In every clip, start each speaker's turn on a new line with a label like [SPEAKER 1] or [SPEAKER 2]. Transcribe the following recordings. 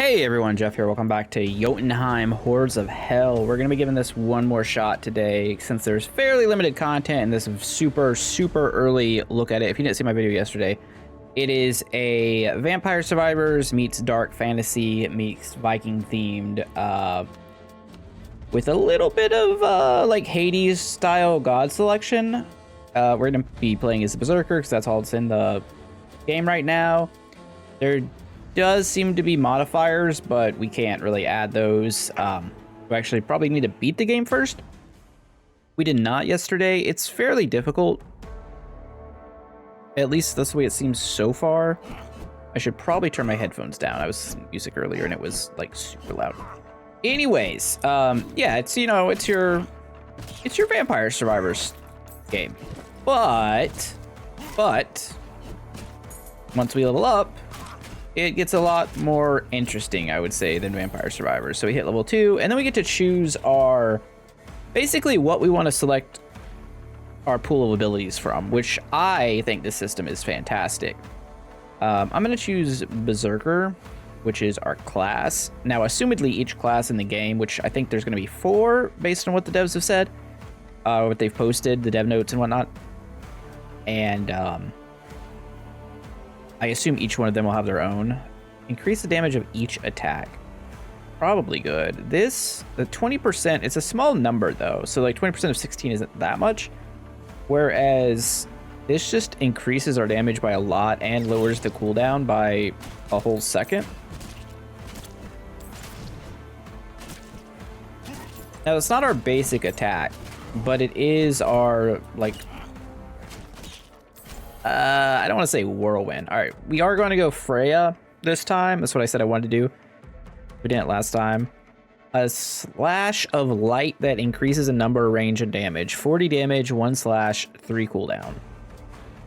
[SPEAKER 1] Hey everyone, Jeff here. Welcome back to Jotunheim Hordes of Hell. We're going to be giving this one more shot today since there's fairly limited content and this super early look at it. If you didn't see my video yesterday, it is a Vampire Survivors meets Dark Fantasy meets Viking themed with a little bit of like Hades style god selection. We're going to be playing as the Berserker because that's all that's in the game right now. There does seem to be modifiers, but we can't really add those. We actually probably need to beat the game first. We did not yesterday. It's fairly difficult. At least that's the way it seems so far. I should probably turn my headphones down. I was listening to music earlier and it was like super loud. Anyways, yeah, it's your Vampire Survivors game. But once we level up, it gets a lot more interesting, I would say, than Vampire Survivors. So we hit level 2, and then we get to choose basically what we want to select our pool of abilities from, which I think this system is fantastic. I'm going to choose Berserker, which is our class. Now, assumedly, each class in the game, which I think there's going to be 4 based on what the devs have said, what they've posted, the dev notes and whatnot. And I assume each one of them will have their own. Increase the damage of each attack. Probably good. The 20%, it's a small number though. So like 20% of 16 isn't that much. Whereas this just increases our damage by a lot and lowers the cooldown by a whole second. Now it's not our basic attack, but it is our like I don't want to say whirlwind. All right, we are going to go Freya this time. That's what I said I wanted to do. We didn't last time. A slash of light that increases in number, range, and damage. 40 damage, 1 slash, 3 cooldown.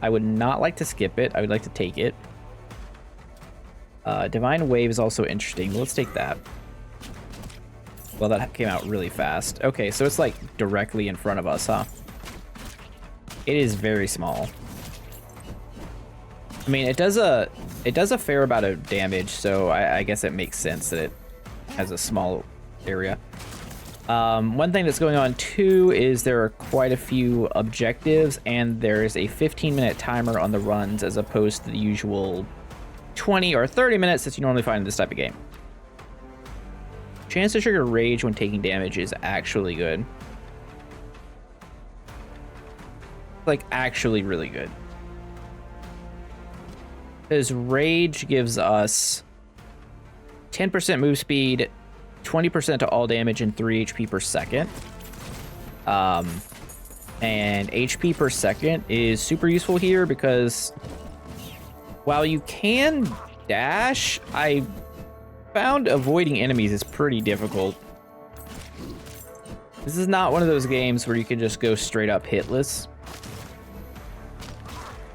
[SPEAKER 1] I would not like to skip it. I would like to take it. Divine Wave is also interesting. Let's take that. Well, that came out really fast. Okay, so it's like directly in front of us, huh? It is very small. I mean, it does a fair amount of damage, so I guess it makes sense that it has a small area. One thing that's going on too is there are quite a few objectives, and there's a 15-minute timer on the runs as opposed to the usual 20 or 30 minutes that you normally find in this type of game. Chance to trigger rage when taking damage is actually good. Like, actually really good. Because rage gives us 10% move speed, 20% to all damage, and 3 HP per second. And HP per second is super useful here because while you can dash, I found avoiding enemies is pretty difficult. This is not one of those games where you can just go straight up hitless.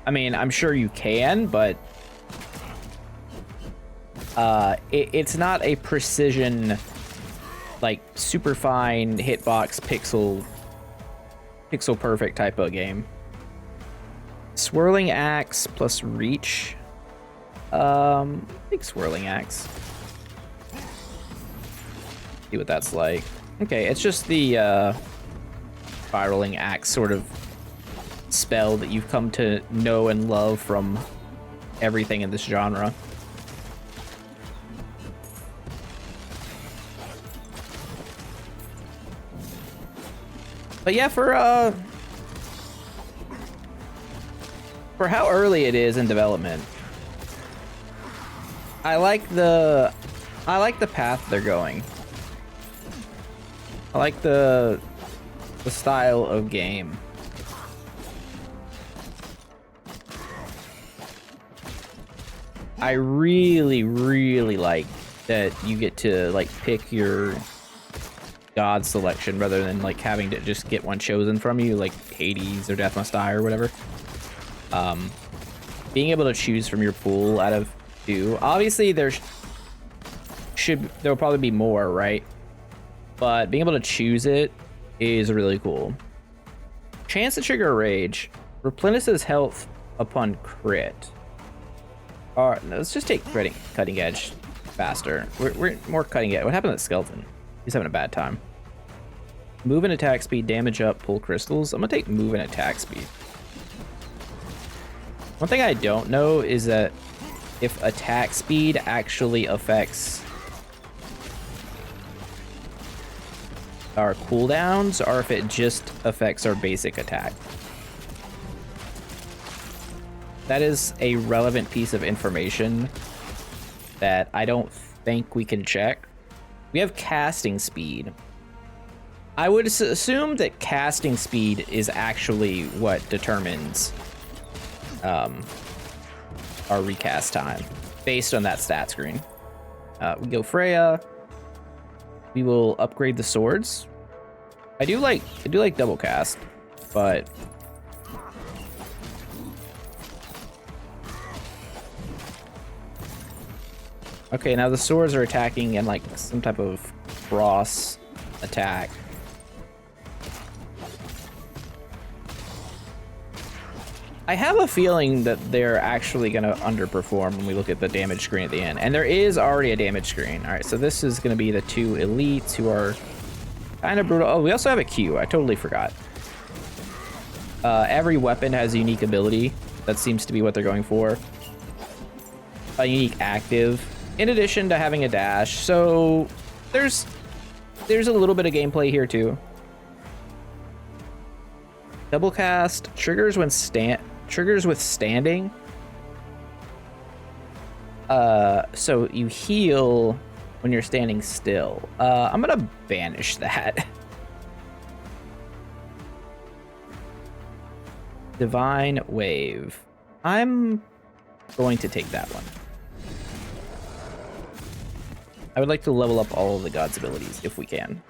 [SPEAKER 1] I mean, I'm sure you can, but it's not a precision, like super fine hitbox pixel perfect type of game. Swirling axe plus reach. I think swirling axe. See what that's like. Okay, it's just the spiraling axe sort of spell that you've come to know and love from everything in this genre. But yeah, for how early it is in development, I like the path they're going. I like the style of game. I really like that you get to like pick your god selection rather than like having to just get one chosen from you, like Hades or Death Must Die or whatever. Being able to choose from your pool out of 2. Obviously there'll probably be more, right? But being able to choose it is really cool. Chance to trigger rage. Replenishes health upon crit. Alright, let's just take cutting edge. faster. We're more cutting it. What happened to the skeleton? He's having a bad time. Move and attack speed, damage up, pull crystals. I'm gonna take move and attack speed. One thing I don't know is that if attack speed actually affects our cooldowns or if it just affects our basic attack. That is a relevant piece of information that I don't think we can check. We have casting speed. I would assume that casting speed is actually what determines our recast time based on that stat screen. We go Freya. We will upgrade the swords. I do like double cast, but okay, now the swords are attacking in like some type of cross attack. I have a feeling that they're actually going to underperform when we look at the damage screen at the end. And there is already a damage screen. All right, so this is going to be the two elites who are kind of brutal. Oh, we also have a Q. I totally forgot. Every weapon has a unique ability. That seems to be what they're going for. A unique active, in addition to having a dash. So there's a little bit of gameplay here too. Double cast triggers when triggers with standing. So you heal when you're standing still. I'm gonna banish that. Divine Wave. I'm going to take that one. I would like to level up all of the gods' abilities if we can.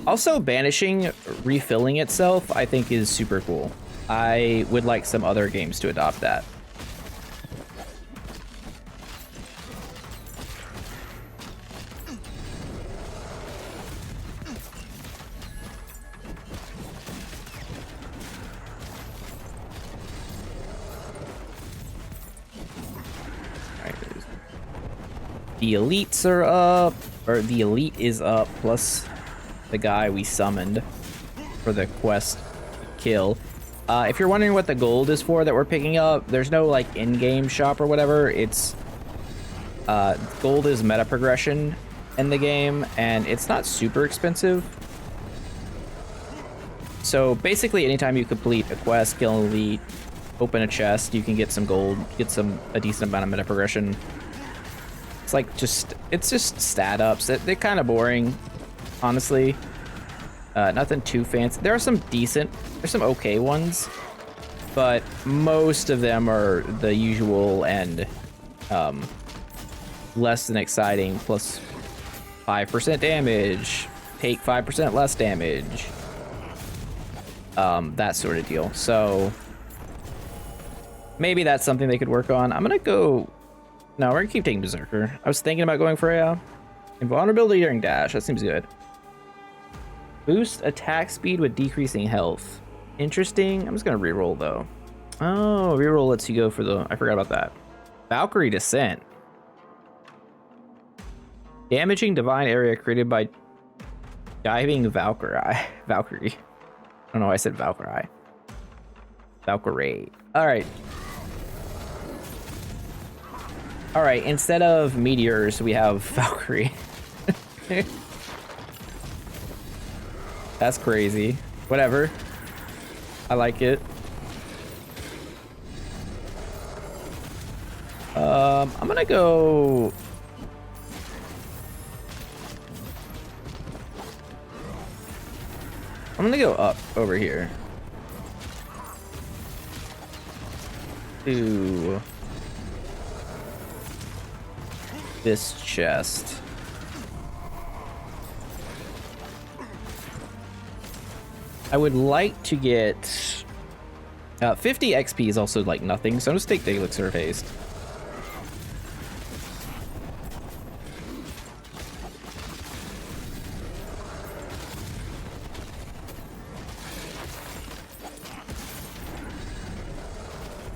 [SPEAKER 1] Also, banishing refilling itself, I think, is super cool. I would like some other games to adopt that. Alright, the elites are up, or the elite is up, plus the guy we summoned for the quest kill. If you're wondering what the gold is for that we're picking up, there's no like in-game shop or whatever. It's gold is meta progression in the game, and it's not super expensive. So basically, anytime you complete a quest, kill an elite, open a chest, you can get some gold, get a decent amount of meta progression. It's like it's just stat ups. They're kind of boring, honestly. Nothing too fancy. There's some okay ones, but most of them are the usual and less than exciting, plus 5% damage, take 5% less damage, that sort of deal. So maybe that's something they could work on. I'm gonna go. No, we're gonna keep taking Berserker. I was thinking about going for a invulnerability during dash. That seems good. Boost attack speed with decreasing health. Interesting. I'm just gonna reroll though. Oh, reroll lets you go for the. I forgot about that. Valkyrie Descent. Damaging divine area created by diving Valkyrie. Valkyrie. I don't know why I said Valkyrie. Valkyrie. All right. All right. Instead of meteors, we have Valkyrie. That's crazy. Whatever. I like it. I'm gonna go. I'm gonna go up over here to this chest. I would like to get 50 XP is also like nothing, so I'm just take the Elixir of Haste.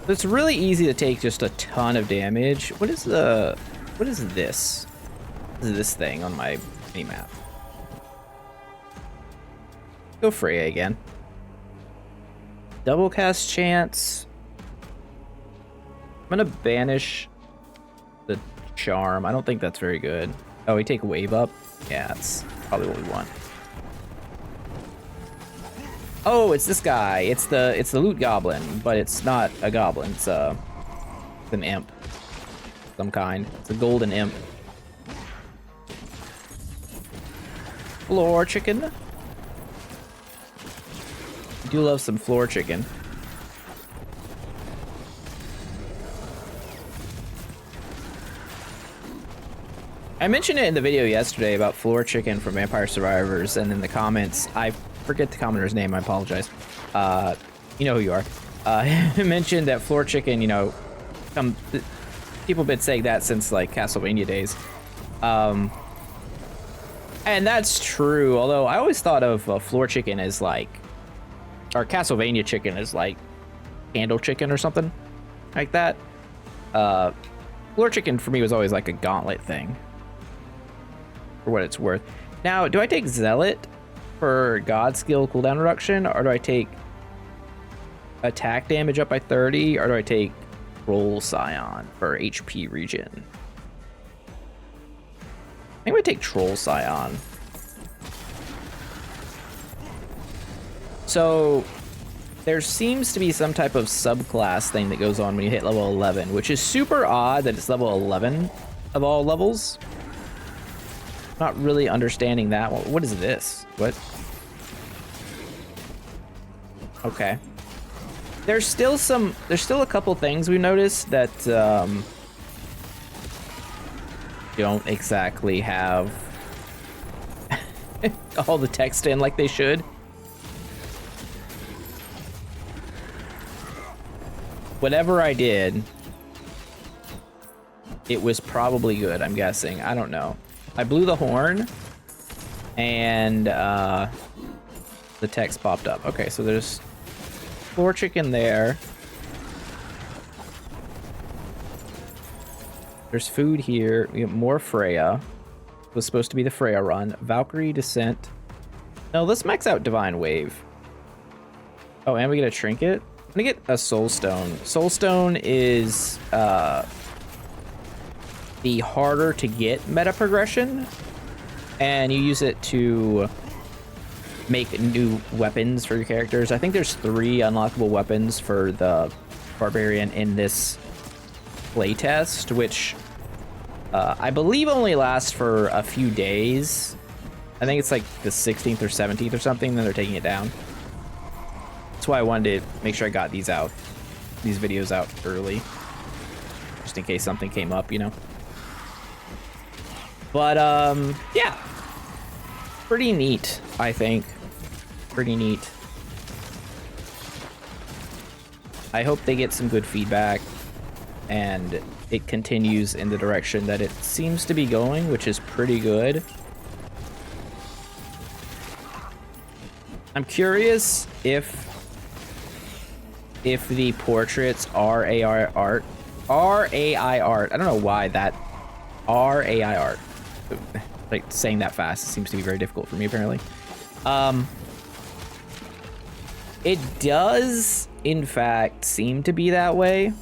[SPEAKER 1] It's really easy to take just a ton of damage. What is this? What is this thing on my mini-map? Go Freya again. Double cast chance. I'm gonna banish the charm. I don't think that's very good. Oh, we take wave up? Yeah, that's probably what we want. Oh, it's this guy. It's the loot goblin, but it's not a goblin. It's an imp. Some kind. It's a golden imp. Floor chicken. I do love some floor chicken. I mentioned it in the video yesterday about floor chicken from Vampire Survivors, and in the comments, I forget the commenter's name, I apologize. You know who you are. I mentioned that floor chicken, you know, people have been saying that since like Castlevania days. And that's true, although I always thought of floor chicken as like, or Castlevania chicken as like candle chicken or something like that. Floor chicken for me was always like a gauntlet thing, for what it's worth. Now, do I take Zealot for God skill cooldown reduction, or do I take attack damage up by 30, or do I take Troll Scion for HP regen? I think we take Troll Scion. So there seems to be some type of subclass thing that goes on when you hit level 11, which is super odd that it's level 11 of all levels. Not really understanding that. What is this? What? Okay. There's still a couple things we noticed that don't exactly have all the text in like they should. Whatever I did, it was probably good, I'm guessing. I don't know. I blew the horn, and the text popped up. Okay, so there's floor chicken there. There's food here. We have more Freya. It was supposed to be the Freya run. Valkyrie Descent. No, let's max out Divine Wave. Oh, and we get a trinket. I'm gonna get a Soul Stone. Soul Stone is the harder to get meta progression, and you use it to make new weapons for your characters. I think there's 3 unlockable weapons for the Barbarian in this playtest, which I believe only lasts for a few days. I think it's like the 16th or 17th or something, then they're taking it down. That's why I wanted to make sure I got these videos out early, just in case something came up, you know. But yeah, pretty neat, I think. Pretty neat. I hope they get some good feedback and it continues in the direction that it seems to be going, which is pretty good. I'm curious if the portraits are AI art. AI art. I don't know why that AI art. Like saying that fast, it seems to be very difficult for me apparently. It does in fact seem to be that way,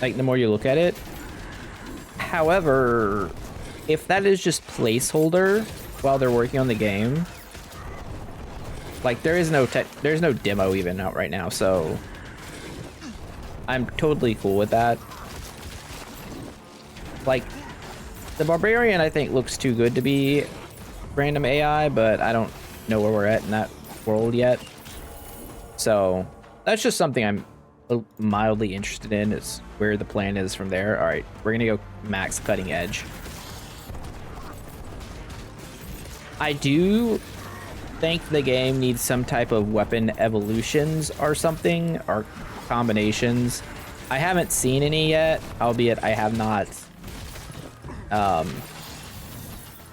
[SPEAKER 1] like the more you look at it. However, if that is just placeholder while they're working on the game, like there's no demo even out right now, so I'm totally cool with that. Like the Barbarian I think looks too good to be random AI, but I don't know where we're at in that world yet. So that's just something I'm mildly interested in, is where the plan is from there. All right, we're gonna go max cutting edge. I do think the game needs some type of weapon evolutions or something, or combinations. I haven't seen any yet, albeit I have not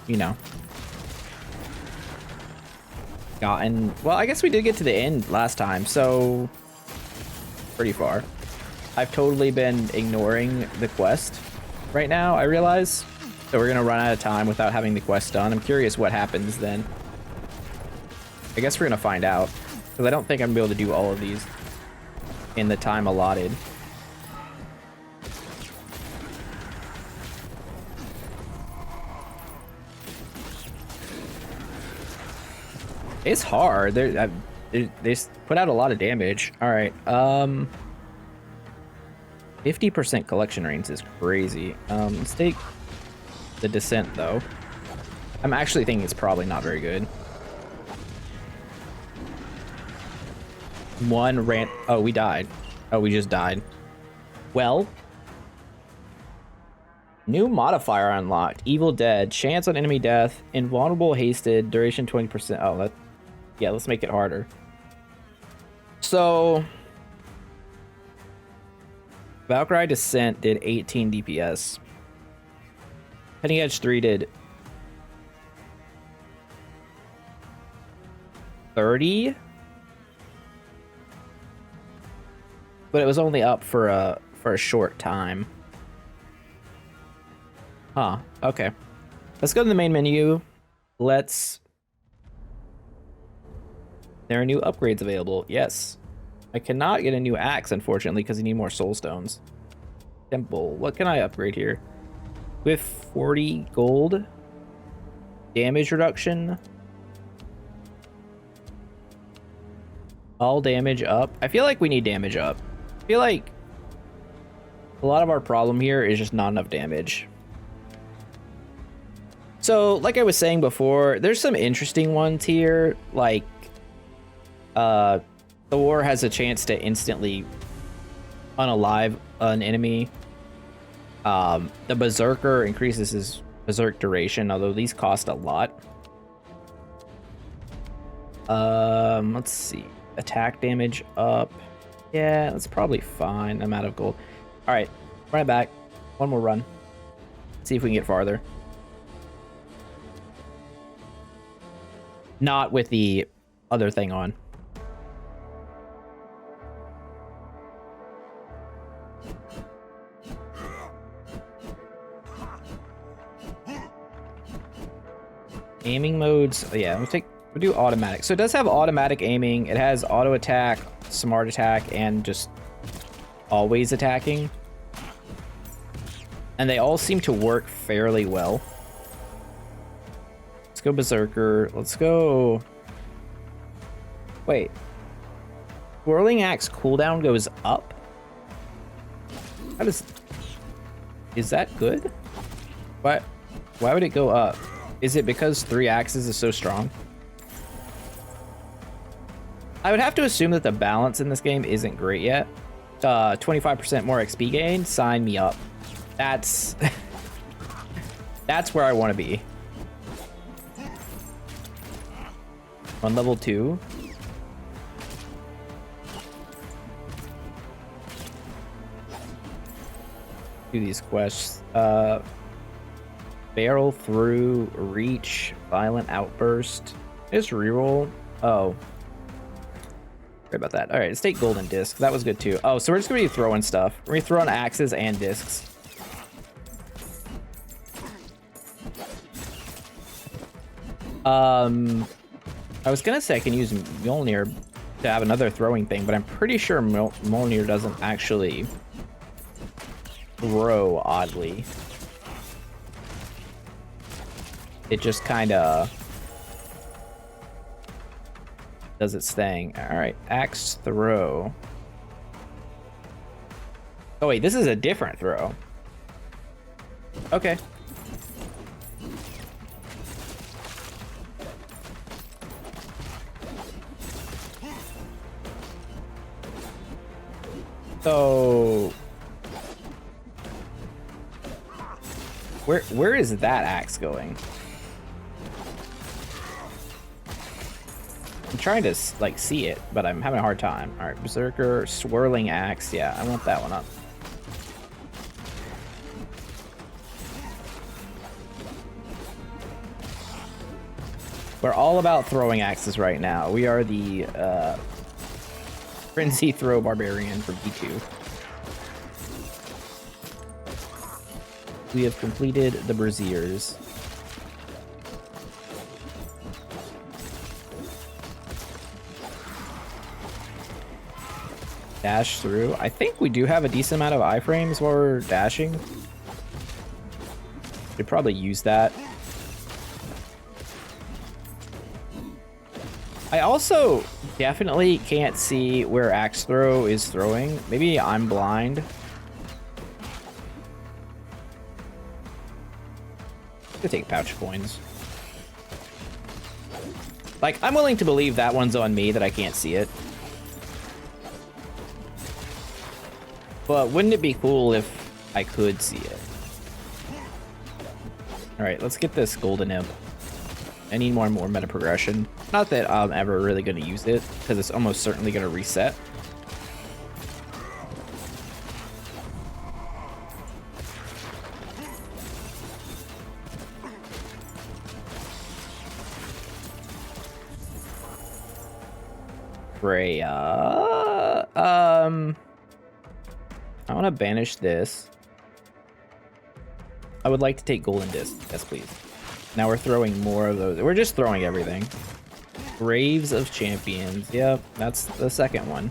[SPEAKER 1] you know, gotten, well, I guess we did get to the end last time, so pretty far. I've totally been ignoring the quest right now, I realize. So we're gonna run out of time without having the quest done. I'm curious what happens then. I guess we're gonna find out, because I don't think I'm gonna be able to do all of these in the time allotted. It's hard. They put out a lot of damage. All right. 50% collection range is crazy. Let's take the descent though. I'm actually thinking it's probably not very good. One ran. Oh, we died. Oh, we just died. Well. New modifier unlocked. Evil Dead. Chance on enemy death. Invulnerable hasted. Duration 20%. Oh, that. Yeah, let's make it harder. So. Valkyrie Descent did 18 DPS. Cutting Edge 3 did 30. But it was only up for a short time. Huh, okay. Let's go to the main menu. There are new upgrades available. Yes. I cannot get a new axe, unfortunately, because you need more soul stones. Temple. What can I upgrade here? With 40 gold. Damage reduction. All damage up. I feel like we need damage up. I feel like a lot of our problem here is just not enough damage. So, like I was saying before, there's some interesting ones here. Like, Thor has a chance to instantly unalive an enemy. The Berserker increases his Berserk duration, although these cost a lot. Let's see. Attack damage up. Yeah, that's probably fine. I'm out of gold. All right, run it back. One more run. See if we can get farther. Not with the other thing on. Aiming modes. Oh, yeah, we'll do automatic. So it does have automatic aiming. It has auto attack, smart attack, and just always attacking. And they all seem to work fairly well. Let's go Berserker. Let's go. Wait. Whirling Axe cooldown goes up? How does. Is that good? Why would it go up? Is it because 3 axes is so strong? I would have to assume that the balance in this game isn't great yet. 25% more XP gain, sign me up. That's that's where I want to be. On level 2. Do these quests. Barrel through, reach, violent outburst. Just reroll. Oh. Sorry about that. All right, let's take golden disc. That was good too. Oh, so we're just gonna be throwing stuff. We're gonna throw on axes and discs. I was gonna say I can use Mjolnir to have another throwing thing, but I'm pretty sure Mjolnir doesn't actually throw oddly. It just kind of does its thing. All right, axe throw. Oh wait, this is a different throw. Okay. So where is that axe going? I'm trying to like see it, but I'm having a hard time. All right, Berserker, swirling axe. Yeah, I want that one up. We're all about throwing axes right now. We are the Frenzy Throw Barbarian from E2. We have completed the Braziers. Dash through. I think we do have a decent amount of iframes while we're dashing. Should probably use that. I also definitely can't see where axe throw is throwing. Maybe I'm blind. To take pouch coins. Like, I'm willing to believe that one's on me, that I can't see it. But wouldn't it be cool if I could see it? Alright, let's get this golden imp. I need more and more meta progression. Not that I'm ever really going to use it, because it's almost certainly going to reset. Freya. I want to banish this. I would like to take golden disc. Yes, please. Now we're throwing more of those. We're just throwing everything. Graves of Champions. Yep, that's the second one.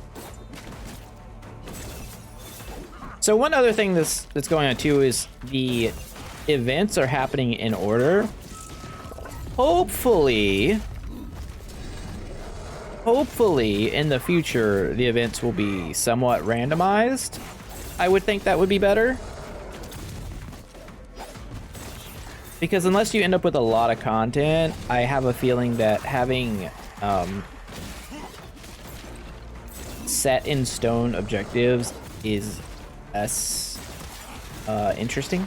[SPEAKER 1] So one other thing that's going on too is the events are happening in order. Hopefully in the future the events will be somewhat randomized. I would think that would be better. Because unless you end up with a lot of content, I have a feeling that having set in stone objectives is less interesting.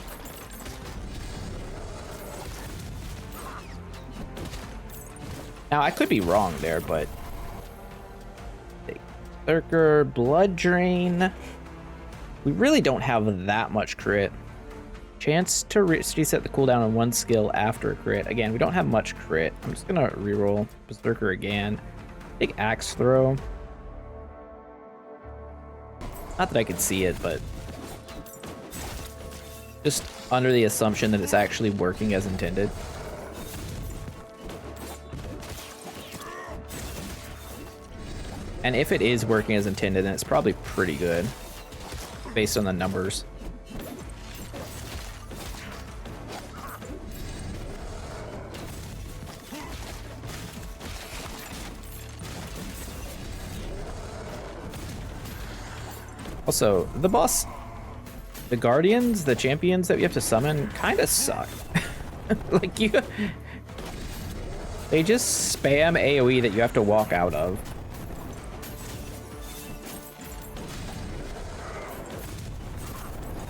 [SPEAKER 1] Now, I could be wrong there, but... Berserker, Blood Drain. We really don't have that much crit. Chance to reset the cooldown on one skill after a crit. Again, we don't have much crit. I'm just gonna reroll Berserker again. Big axe throw. Not that I could see it, but just under the assumption that it's actually working as intended. And if it is working as intended, then it's probably pretty good based on the numbers. Also, the boss, the guardians, the champions that you have to summon kind of suck. Like, they just spam AoE that you have to walk out of.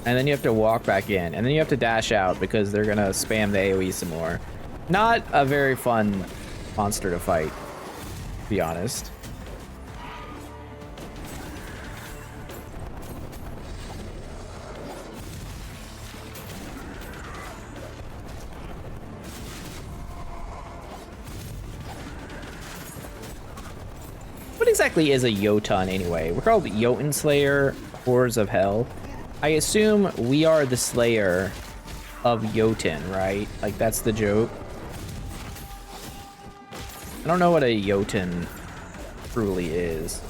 [SPEAKER 1] And then you have to walk back in, and then you have to dash out because they're gonna spam the AoE some more. Not a very fun monster to fight, to be honest. What exactly is a Jotun anyway? We're called Jotun Slayer, Hordes of Hel. I assume we are the slayer of Jotun, right? Like, that's the joke. I don't know what a Jotun truly is,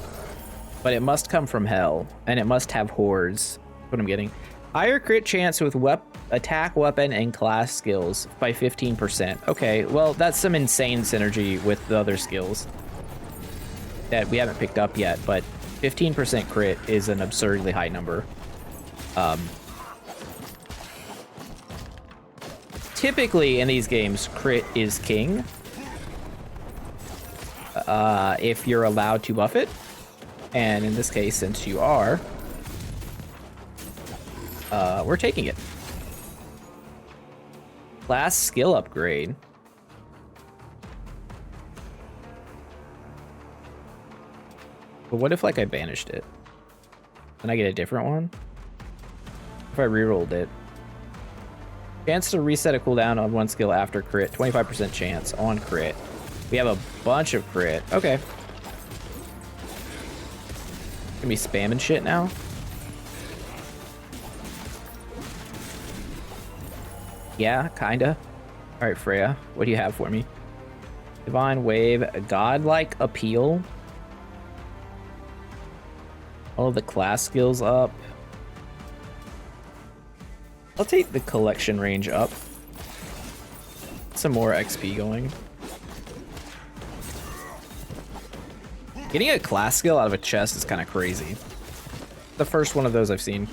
[SPEAKER 1] but it must come from hell, and it must have hordes. That's what I'm getting. Higher crit chance with attack, weapon, and class skills by 15%. Okay, well, that's some insane synergy with the other skills that we haven't picked up yet, but 15% crit is an absurdly high number. Typically in these games, crit is king. If you're allowed to buff it, and in this case, since you are, we're taking it. Class skill upgrade. But what if, like, I banished it? Then I get a different one? If I rerolled it. Chance to reset a cooldown on one skill after crit. 25% chance on crit. We have a bunch of crit. Okay. Gonna be spamming shit now. Yeah, kinda. All right, Freya, what do you have for me? Divine Wave, Godlike Appeal. All of the class skills up. I'll take the collection range up. Some more XP going. Getting a class skill out of a chest is kind of crazy. The first one of those I've seen.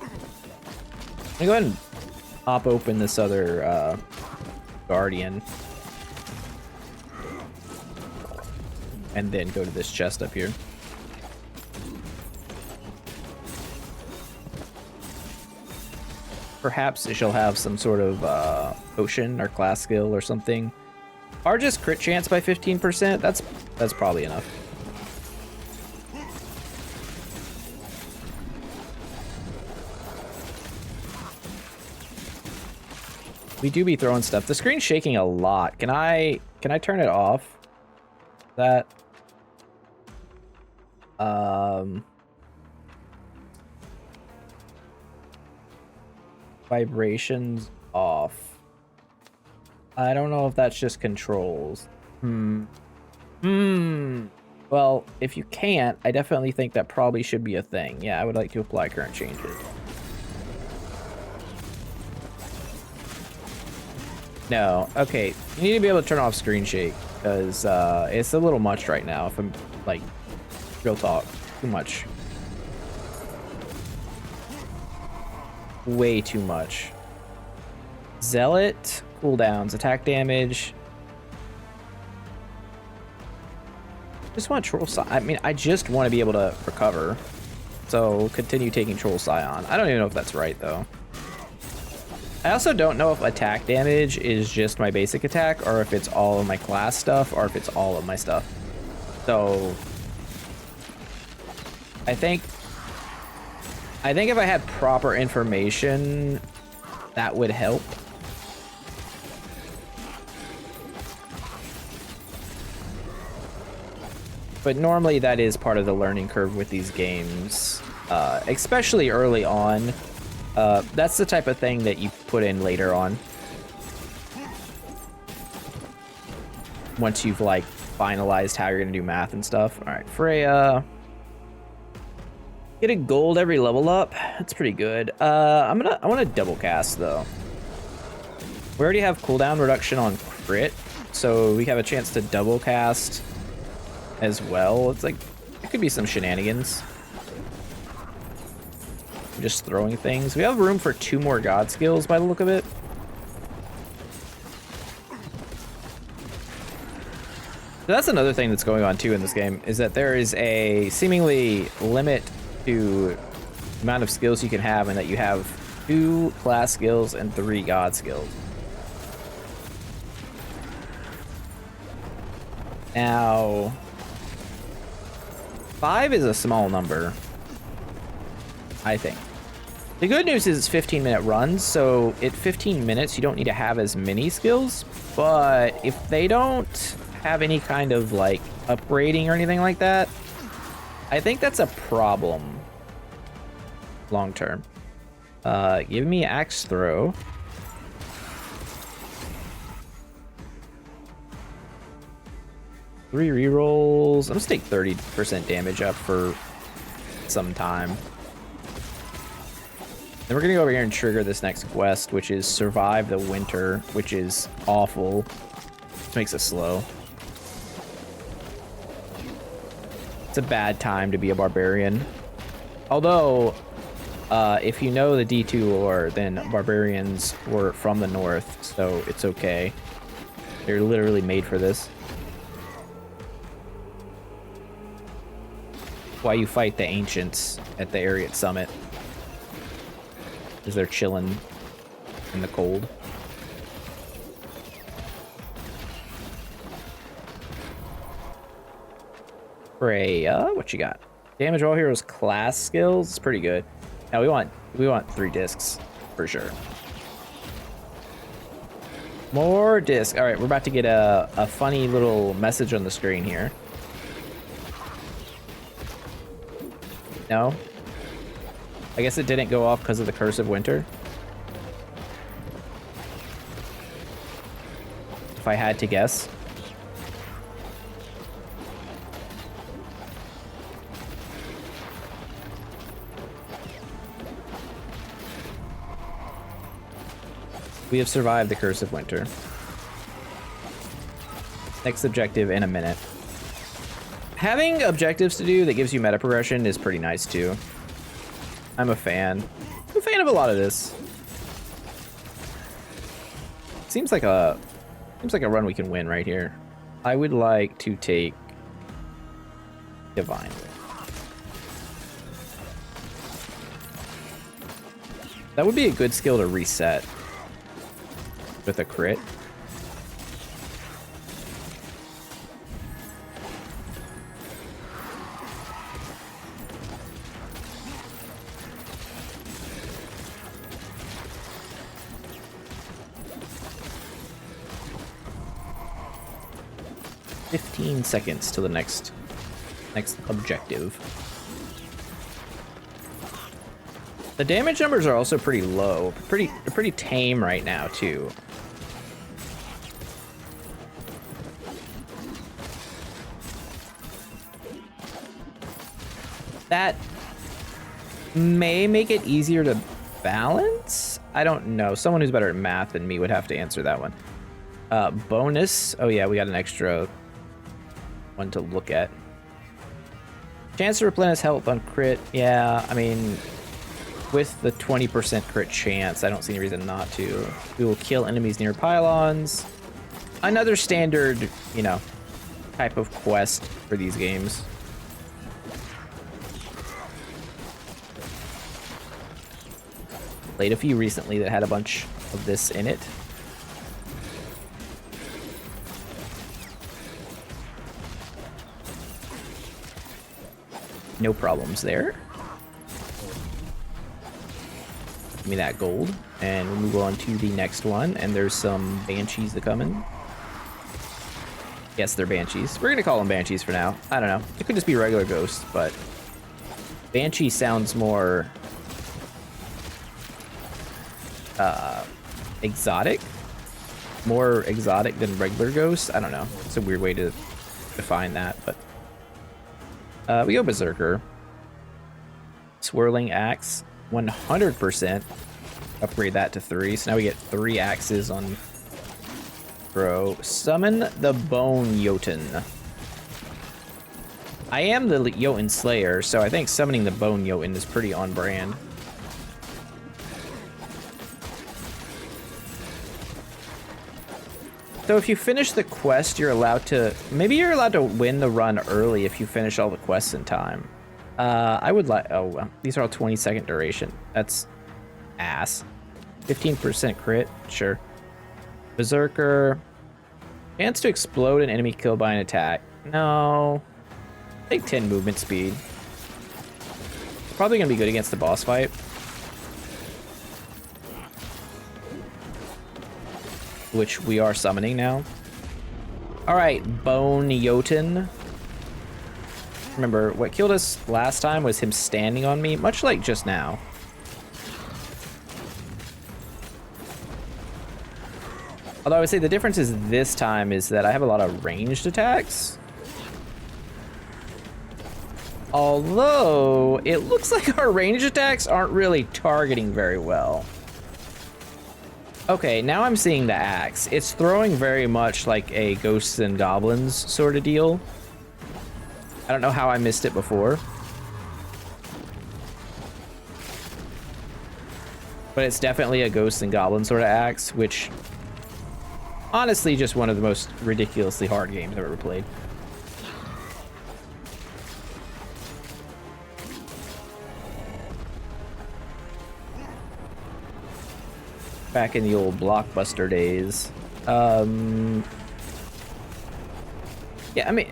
[SPEAKER 1] Let me go ahead and pop open this other Guardian. And then go to this chest up here. Perhaps it shall have some sort of potion or class skill or something. Or just crit chance by 15%. That's probably enough. We do be throwing stuff. The screen's shaking a lot. Can I turn it off? That vibrations off. I don't know if that's just controls. Well, if you can't, I definitely think that probably should be a thing. Yeah, I would like to apply current changes. No, okay. You need to be able to turn off screen shake because it's a little much right now. If I'm like, real talk, too much. Way too much. Zealot, cooldowns, attack damage. Just want Troll Scion. I mean, I just want to be able to recover. So continue taking Troll Scion. I don't even know if that's right though. I also don't know if attack damage is just my basic attack or if it's all of my class stuff or if it's all of my stuff. So I think if I had proper information, that would help. But normally that is part of the learning curve with these games, especially early on. That's the type of thing that you put in later on. Once you've like finalized how you're gonna do math and stuff. All right, Freya. Getting gold every level up. That's pretty good. I want to double cast though. We already have cooldown reduction on crit, so we have a chance to double cast as well. It's like it could be some shenanigans. Just throwing things. We have room for 2 more god skills by the look of it. So that's another thing that's going on too in this game, is that there is a seemingly limit to the amount of skills you can have, and that you have 2 class skills and 3 god skills. Now 5 is a small number, I think. The good news is it's 15-minute runs, so at 15 minutes you don't need to have as many skills, but if they don't have any kind of like upgrading or anything like that, I think that's a problem long term. Give me axe throw. Three rerolls. I'm just take 30% damage up for some time. Then we're gonna go over here and trigger this next quest, which is survive the winter, which is awful. This makes us slow. It's a bad time to be a barbarian. Although, if you know the D2 lore, then barbarians were from the north, so it's okay. They're literally made for this. Why you fight the ancients at the Ariat Summit. Because they're chilling in the cold. Freya, what you got? Damage all heroes class skills. It's pretty good. Now we want 3 discs for sure. More discs. All right, we're about to get a funny little message on the screen here. No? I guess it didn't go off because of the Curse of Winter. If I had to guess. We have survived the Curse of Winter. Next objective in a minute. Having objectives to do that gives you meta progression is pretty nice too. I'm a fan. I'm a fan of a lot of this. Seems like a run we can win right here. I would like to take Divine. That would be a good skill to reset with a crit. "15 seconds to the next objective." The damage numbers are also pretty low. Pretty tame right now too. That may make it easier to balance? I don't know. Someone who's better at math than me would have to answer that one. Bonus. Oh yeah, we got an extra one to look at. Chance to replenish health on crit. Yeah, I mean, with the 20% crit chance, I don't see any reason not to. We will kill enemies near pylons. Another standard, you know, type of quest for these games. Played a few recently that had a bunch of this in it. No problems there. Give me that gold, and we'll move on to the next one. And there's some banshees that come in. Yes, they're banshees. We're gonna call them banshees for now. I don't know. It could just be regular ghosts, but banshee sounds more exotic. More exotic than regular ghosts. I don't know. It's a weird way to define that, but we go Berserker. Swirling Axe, 100%. Upgrade that to 3, so now we get 3 axes on Bro. Summon the Bone Jotun. I am the Jotun Slayer, so I think summoning the Bone Jotun is pretty on brand. So if you finish the quest, you're allowed to... Maybe you're allowed to win the run early if you finish all the quests in time. I would like... Oh, well, these are all 20-second duration. That's ass. 15% crit, sure. Berserker. Chance to explode an enemy killed by an attack. No. Take 10 movement speed. Probably going to be good against the boss fight. Which we are summoning now. Alright, Bone Jotun. Remember, what killed us last time was him standing on me, much like just now. Although I would say the difference is this time is that I have a lot of ranged attacks. Although, it looks like our ranged attacks aren't really targeting very well. Okay, now I'm seeing the axe. It's throwing very much like a Ghosts and Goblins sort of deal. I don't know how I missed it before. But it's definitely a Ghosts and Goblins sort of axe, which... honestly, just one of the most ridiculously hard games I've ever played. Back in the old Blockbuster days. Yeah, I mean,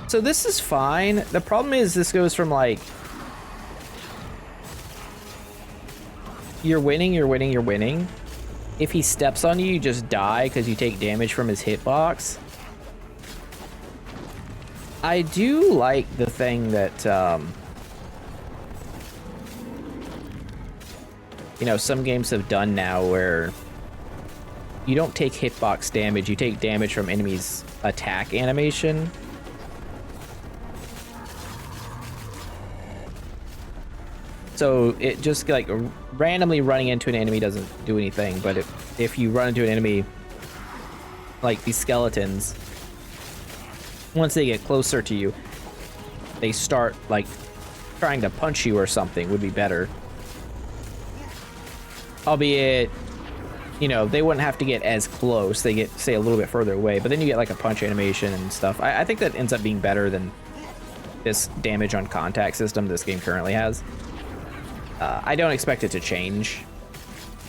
[SPEAKER 1] so this is fine. The problem is this goes from like, you're winning, you're winning, you're winning. If he steps on you, you just die because you take damage from his hitbox. I do like the thing that you know, some games have done now where you don't take hitbox damage, you take damage from enemies' attack animation. So it just like randomly running into an enemy doesn't do anything, but if you run into an enemy like these skeletons, once they get closer to you, they start like trying to punch you or something would be better. Albeit, you know, they wouldn't have to get as close. They get, say, a little bit further away, but then you get like a punch animation and stuff. I think that ends up being better than this damage on contact system this game currently has. I don't expect it to change.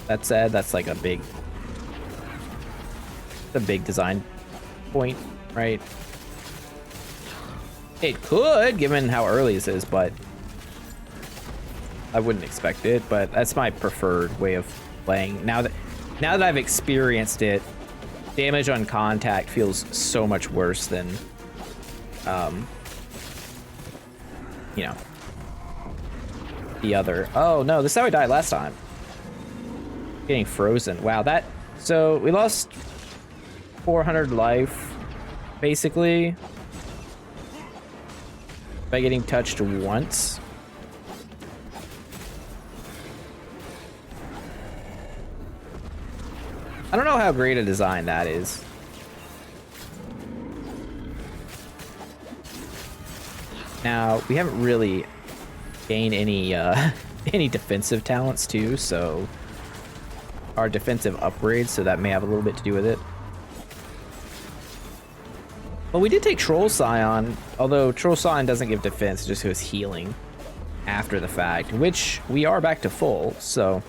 [SPEAKER 1] That said, that's like a big design point, right? It could, given how early this is, but I wouldn't expect it. But that's my preferred way of playing. Now that I've experienced it, damage on contact feels so much worse than, you know, the other. Oh no, this is how I died last time. Getting frozen. Wow, so we lost 400 life, basically, by getting touched once. I don't know how great a design that is. Now, we haven't really gained any any defensive talents too, so our defensive upgrades, so that may have a little bit to do with it. But we did take Troll Scion, although Troll Scion doesn't give defense, it just gives healing after the fact, which we are back to full, so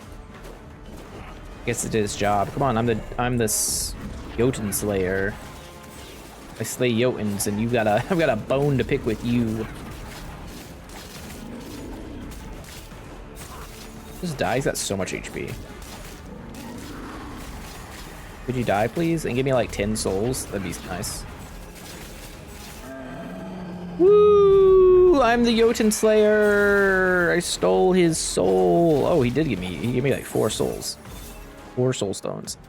[SPEAKER 1] I guess it did its job. Come on, I'm this Jotun Slayer. I slay Jotuns, and I've got a bone to pick with you. Just die. He's got so much HP. Could you die, please, and give me like 10 souls? That'd be nice. Woo! I'm the Jotun Slayer. I stole his soul. Oh, he gave me like 4 souls. 4 soul stones.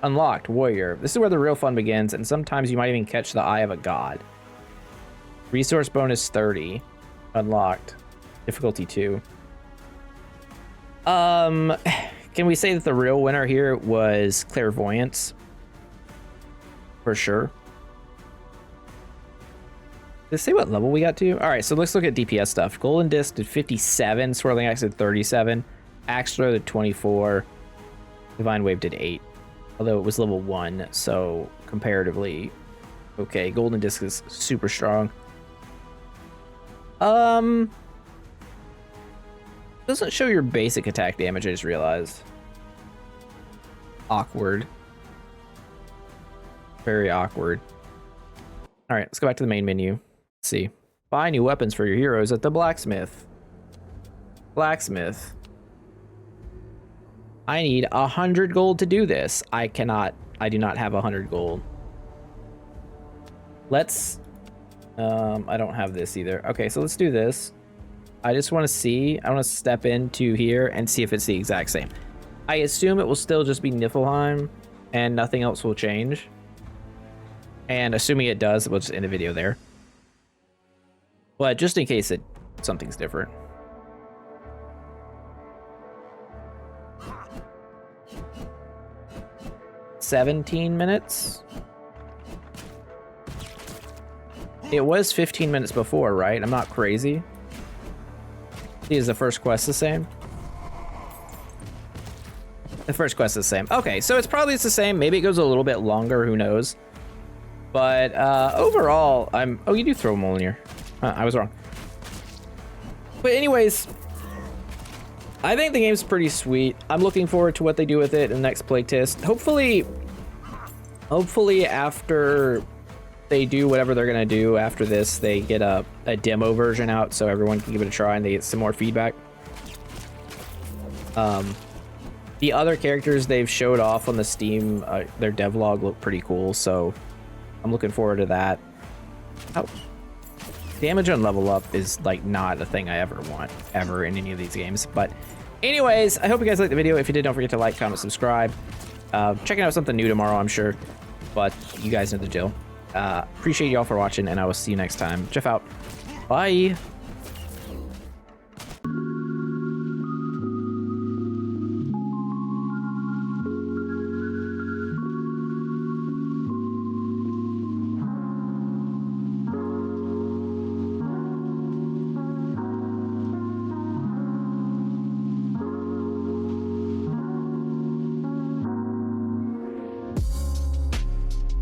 [SPEAKER 1] Unlocked, warrior. This is where the real fun begins, and sometimes you might even catch the eye of a god. Resource bonus 30. Unlocked. Difficulty 2. Can we say that the real winner here was clairvoyance? For sure. Let's see what level we got to. All right, so let's look at DPS stuff. Golden Disc did 57, Swirling Axe did 37, Axe Throw did 24, Divine Wave did 8. Although it was level 1, so comparatively okay. Golden Disc is super strong. Doesn't show your basic attack damage, I just realized. Awkward. Very awkward. Alright, let's go back to the main menu. Let's see. Buy new weapons for your heroes at the blacksmith. Blacksmith. I need 100 gold to do this. I do not have 100 gold. Let's, I don't have this either. Okay, so let's do this. I just want to see, I want to step into here and see if it's the exact same. I assume it will still just be Niflheim and nothing else will change. And assuming it does, we'll just end the video there. But just in case something's different. $17 minutes. It was 15 minutes before, right? I'm not crazy. Is the first quest the same? The first quest is the same. Okay, so it's probably the same. Maybe it goes a little bit longer. Who knows? But overall, oh, you do throw Mjolnir. I was wrong. But anyways, I think the game's pretty sweet. I'm looking forward to what they do with it in the next playtest. Hopefully after they do whatever they're gonna do after this, they get a demo version out so everyone can give it a try and they get some more feedback. The other characters they've showed off on the Steam, their devlog look pretty cool, so I'm looking forward to that. Oh, damage on level up is like not a thing I ever want ever in any of these games, but Anyways, I hope you guys liked the video. If you did, don't forget to like, comment, subscribe. Checking out something new tomorrow, I'm sure. But you guys know the deal. Appreciate y'all for watching, and I will see you next time. Jeff out. Bye.